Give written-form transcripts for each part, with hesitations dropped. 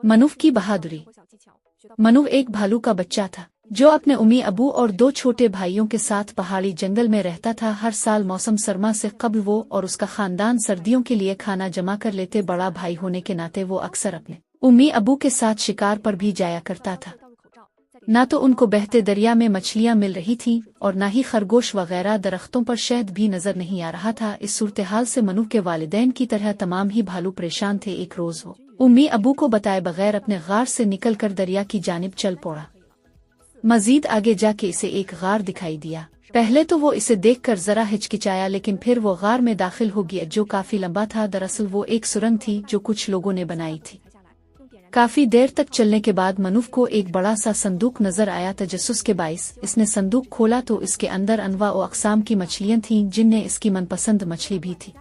मनुफ की बहादुरी। मनुफ एक भालू का बच्चा था जो अपने उम्मी अबू और 2 छोटे भाइयों के साथ पहाड़ी जंगल में रहता था। हर साल मौसम सरमा से कबल वो और उसका खानदान सर्दियों के लिए खाना जमा कर लेते। बड़ा भाई होने के नाते वो अक्सर अपने उम्मी अबू के साथ शिकार पर भी जाया करता था। ना तो उनको बहते दरिया में मछलियां मिल रही थीं और ना ही खरगोश वगैरह, दरख्तों पर शहद भी नजर नहीं आ रहा था। इस सूरत-ए-हाल से मनुफ के वालिदैन की तरह तमाम ही भालू परेशान थे। एक रोज वो उम्मी अबू को बताए बगैर अपने गार से निकलकर दरिया की जानिब चल पड़ा। मजीद आगे जाके इसे एक गार दिखाई दिया। पहले तो वो इसे देखकर जरा हिचकिचाया, लेकिन फिर वो गार में दाखिल हो गया जो काफी लंबा था। दरअसल वो एक सुरंग थी जो कुछ लोगों ने बनाई थी। काफी देर तक चलने के बाद मनुफ को एक बड़ा सा संदूक नजर आया। तजस्सुस के बाइस इसने संदूक खोला तो इसके अंदर अनवा व अक़साम की मछलियां थीं, जिनमें इसकी मनपसंद मछली भी थी।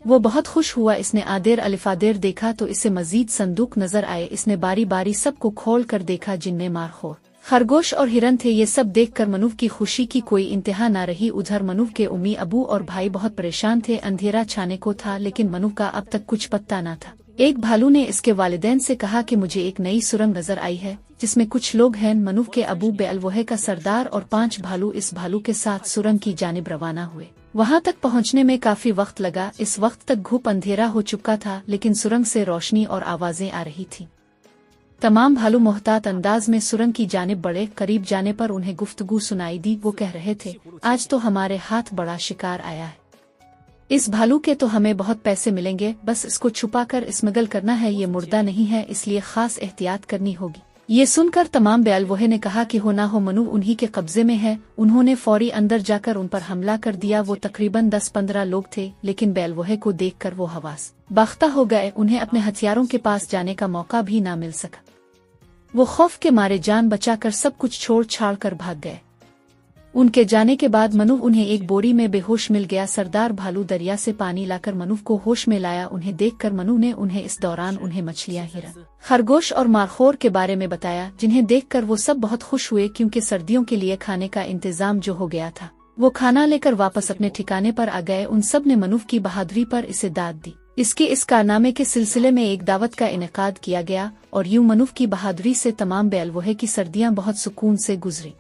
वो बहुत खुश हुआ। इसने आदेर अलिफादेर देखा तो इसे मजीद संदूक नजर आए। इसने बारी बारी सबको खोल कर देखा, जिनमें मारखोर, खरगोश और हिरन थे। ये सब देखकर मनुफ की खुशी की कोई इंतहा न रही। उधर मनुफ के उम्मी अबू और भाई बहुत परेशान थे। अंधेरा छाने को था लेकिन मनुफ का अब तक कुछ पत्ता न था। एक भालू ने इसके वालिदैन से कहा कि मुझे एक नई सुरंग नजर आई है जिसमें कुछ लोग हैं। मनुफ के अबू बेअलवोहे का सरदार और 5 भालू इस भालू के साथ सुरंग की जानिब रवाना हुए। वहां तक पहुंचने में काफी वक्त लगा। इस वक्त तक घुप अंधेरा हो चुका था लेकिन सुरंग से रोशनी और आवाजें आ रही थीं। तमाम भालू मोहतात अंदाज में सुरंग की जानिब बढ़े। करीब जाने पर उन्हें गुफ्तगू सुनाई दी। वो कह रहे थे, आज तो हमारे हाथ बड़ा शिकार आया है। इस भालू के तो हमें बहुत पैसे मिलेंगे, बस इसको छुपाकर स्मगल करना है। ये मुर्दा नहीं है, इसलिए खास एहतियात करनी होगी। ये सुनकर तमाम बेअलवोहे ने कहा कि हो ना हो मनु उन्हीं के कब्जे में है। उन्होंने फौरी अंदर जाकर उन पर हमला कर दिया। वो तकरीबन 10-15 लोग थे लेकिन बेअलवोहे को देखकर वो हवास बाख्ता हो गए। उन्हें अपने हथियारों के पास जाने का मौका भी ना मिल सका। वो खौफ के मारे जान बचाकर सब कुछ छोड़ छाड़ कर भाग गए। उनके जाने के बाद मनुफ उन्हें एक बोरी में बेहोश मिल गया। सरदार भालू दरिया से पानी लाकर मनुफ को होश में लाया। उन्हें देखकर मनु ने उन्हें इस दौरान उन्हें मछलियां, हिरन, खरगोश और मारखोर के बारे में बताया, जिन्हें देखकर वो सब बहुत खुश हुए क्योंकि सर्दियों के लिए खाने का इंतजाम जो हो गया था। वो खाना लेकर वापस अपने ठिकाने पर आ गए। उन सब ने मनुफ की बहादुरी पर इसे दाद दी। इसके इस कारनामे के सिलसिले में एक दावत का इनेकाद किया गया और यूं मनुफ की बहादुरी से तमाम बेअलवोहे की सर्दियां बहुत सुकून से गुजरी।